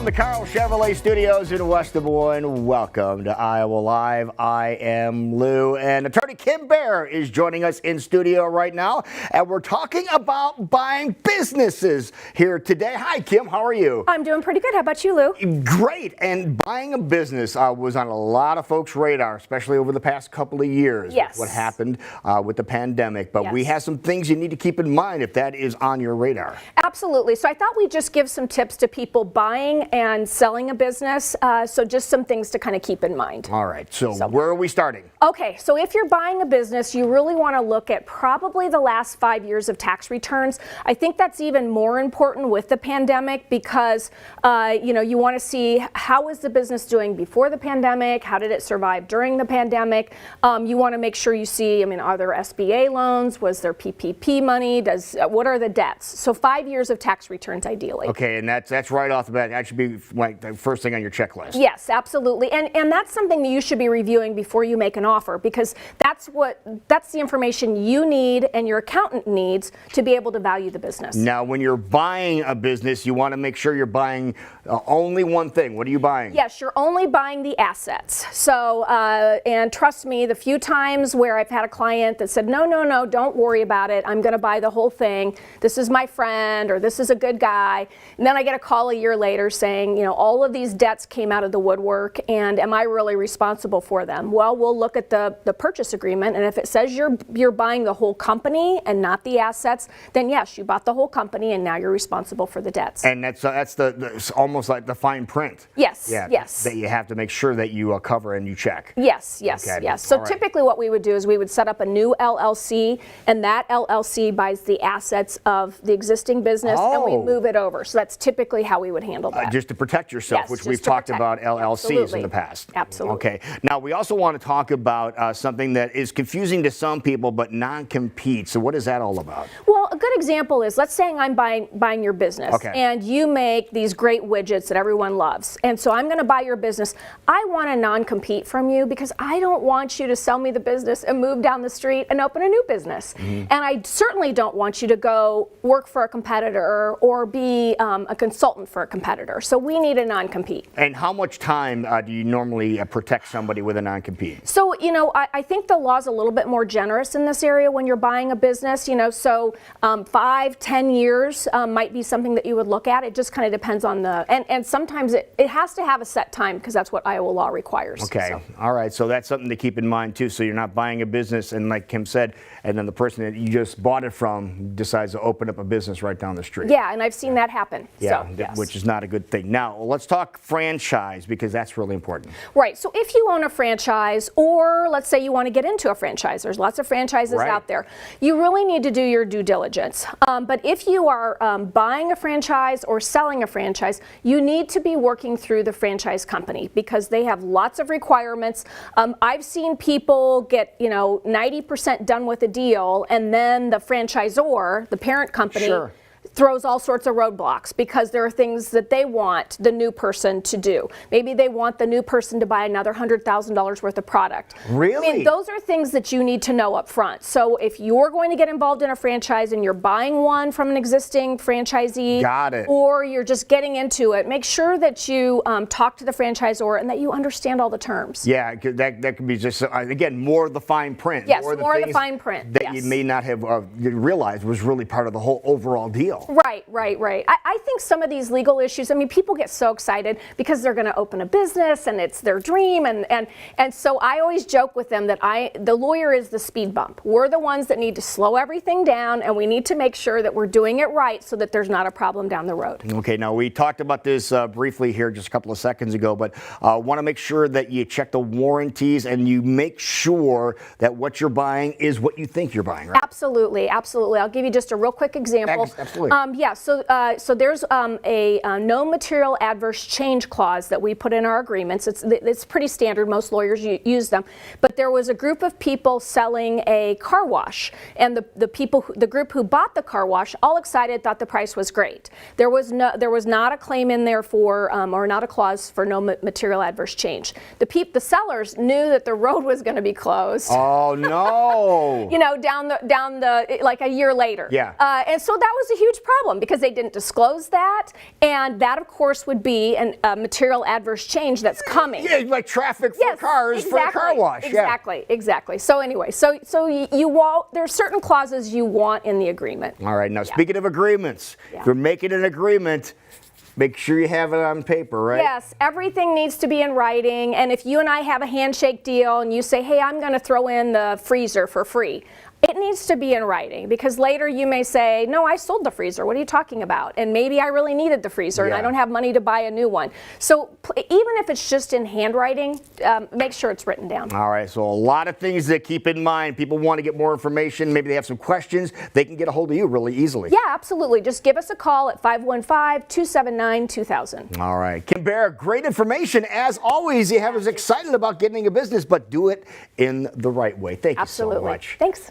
From the Carl Chevrolet Studios in West Des Moines, welcome to Iowa Live. I am Lou, and attorney Kim Baer is joining us in studio right now, and we're talking about buying businesses here today. Hi, Kim. How are you? I'm doing pretty good. How about you, Lou? Great. And buying a business was on a lot of folks' radar, especially over the past couple of years. Yes. What happened with the pandemic. But Yes. we have some things you need to keep in mind if that is on your radar. Absolutely. So I thought we'd just give some tips to people buying and selling a business. So just some things to kind of keep in mind. All right. So where are we starting? Okay, so if you're buying a business, you really want to look at probably the last 5 years of tax returns. I think that's even more important with the pandemic because you want to see how was the business doing before the pandemic, how did it survive during the pandemic. You want to make sure you see, are there SBA loans, was there PPP money, what are the debts? So 5 years of tax returns ideally. Okay, and that's right off the bat. That should be like the first thing on your checklist. Yes, absolutely. And that's something that you should be reviewing before you make an offer because that's the information you need and your accountant needs to be able to value the business. Now, when you're buying a business, you want to make sure you're buying only one thing. What are you buying? Yes, you're only buying the assets. So, and trust me, the few times where I've had a client that said, no, don't worry about it. I'm going to buy the whole thing. This is my friend or this is a good guy. And then I get a call a year later saying, all of these debts came out of the woodwork and am I really responsible for them? Well, we'll look at the purchase agreement, and if it says you're buying the whole company and not the assets, then yes, you bought the whole company and now you're responsible for the debts. And that's it's almost like the fine print. Yes, yeah, yes. That you have to make sure that you cover and you check. Yes. Okay. So right. Typically what we would do is we would set up a new LLC, and that LLC buys the assets of the existing business and we move it over. So that's typically how we would handle that. Just to protect yourself, Yes, which just we've to talked protect. about LLCs Absolutely. in the past. Absolutely. Okay. Now, we also want to talk about something that is confusing to some people, but non-compete. So what is that all about? Well, a good example is, let's say I'm buying your business, okay. and you make these great widgets that everyone loves. And so I'm going to buy your business. I want to non-compete from you because I don't want you to sell me the business and move down the street and open a new business. Mm-hmm. And I certainly don't want you to go work for a competitor or be a consultant for a competitor. So we need a non-compete. And how much time do you normally protect somebody with a non-compete? So, I think the law's a little bit more generous in this area when you're buying a business, so 5-10 years might be something that you would look at. It just kind of depends on and sometimes it has to have a set time because that's what Iowa law requires. Okay. So. All right. So that's something to keep in mind too. So you're not buying a business and like Kim said, and then the person that you just bought it from decides to open up a business right down the street. Yeah, and I've seen that happen. Yeah, so, yes. Which is not a good thing. Now, let's talk franchise because that's really important. Right. So if you own a franchise, or let's say you want to get into a franchise, there's lots of franchises right. out there. You really need to do your due diligence. But if you are buying a franchise or selling a franchise, you need to be working through the franchise company because they have lots of requirements. I've seen people get 90% done with a deal, and then the franchisor, the parent company, Sure. throws all sorts of roadblocks because there are things that they want the new person to do. Maybe they want the new person to buy another $100,000 worth of product. Really? Those are things that you need to know up front. So if you're going to get involved in a franchise and you're buying one from an existing franchisee, got it. or you're just getting into it, make sure that you talk to the franchisor and that you understand all the terms. Yeah, that could be just, again, more of the fine print. Yes, more of the fine print. That you may not have realized was really part of the whole overall deal. Right. I think some of these legal issues, people get so excited because they're going to open a business and it's their dream. And so I always joke with them that the lawyer is the speed bump. We're the ones that need to slow everything down, and we need to make sure that we're doing it right so that there's not a problem down the road. Okay, now we talked about this briefly here just a couple of seconds ago, but want to make sure that you check the warranties and you make sure that what you're buying is what you think you're buying, right? Absolutely. I'll give you just a real quick example. Absolutely. So there's a no material adverse change clause that we put in our agreements. It's pretty standard. Most lawyers use them. But there was a group of people selling a car wash, and the group who bought the car wash, all excited, thought the price was great. There was not a claim in there for or not a clause for no material adverse change. The sellers knew that the road was going to be closed. Oh no! Down the like a year later. Yeah. And so that was a huge huge problem because they didn't disclose that, and that, of course, would be a material adverse change that's coming. Yeah, like traffic for cars for a car wash. Exactly. So anyway, so there's certain clauses you want in the agreement. All right. Now, speaking of agreements, if you're making an agreement, make sure you have it on paper, right? Yes, everything needs to be in writing. And if you and I have a handshake deal and you say, hey, I'm going to throw in the freezer for free, it needs to be in writing, because later you may say, no, I sold the freezer. What are you talking about? And maybe I really needed the freezer and I don't have money to buy a new one. So even if it's just in handwriting, make sure it's written down. All right, so a lot of things to keep in mind. People want to get more information. Maybe they have some questions. They can get a hold of you really easily. Yeah, absolutely. Just give us a call at 515-279-2000. All right. Kim Baer, great information. As always, you have us excited about getting a business, but do it in the right way. Thank you so much. Thanks.